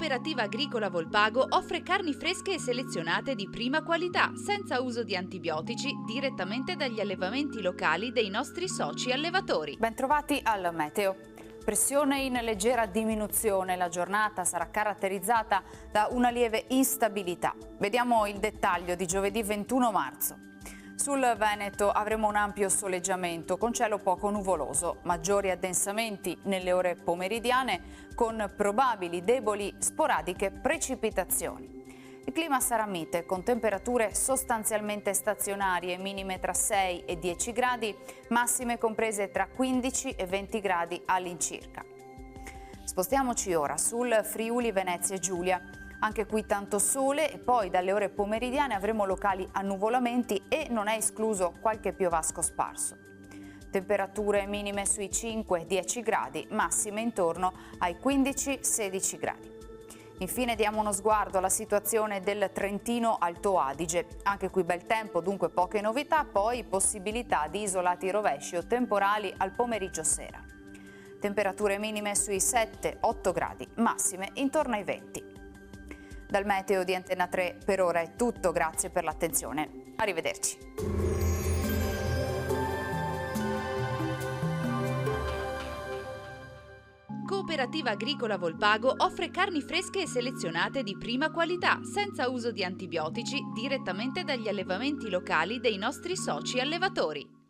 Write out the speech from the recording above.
Cooperativa Agricola Volpago offre carni fresche e selezionate di prima qualità, senza uso di antibiotici, direttamente dagli allevamenti locali dei nostri soci allevatori. Bentrovati al Meteo. Pressione in leggera diminuzione, la giornata sarà caratterizzata da una lieve instabilità. Vediamo il dettaglio di giovedì 21 marzo. Sul Veneto avremo un ampio soleggiamento con cielo poco nuvoloso, maggiori addensamenti nelle ore pomeridiane con probabili deboli sporadiche precipitazioni. Il clima sarà mite con temperature sostanzialmente stazionarie, minime tra 6 e 10 gradi, massime comprese tra 15 e 20 gradi all'incirca. Spostiamoci ora sul Friuli Venezia Giulia. Anche qui tanto sole e poi dalle ore pomeridiane avremo locali annuvolamenti e non è escluso qualche piovasco sparso. Temperature minime sui 5-10 gradi, massime intorno ai 15-16 gradi. Infine diamo uno sguardo alla situazione del Trentino Alto Adige. Anche qui bel tempo, dunque poche novità, poi possibilità di isolati rovesci o temporali al pomeriggio sera. Temperature minime sui 7-8 gradi, massime intorno ai 20. Dal Meteo di Antenna 3 per ora è tutto, grazie per l'attenzione. Arrivederci. Cooperativa Agricola Volpago offre carni fresche e selezionate di prima qualità, senza uso di antibiotici, direttamente dagli allevamenti locali dei nostri soci allevatori.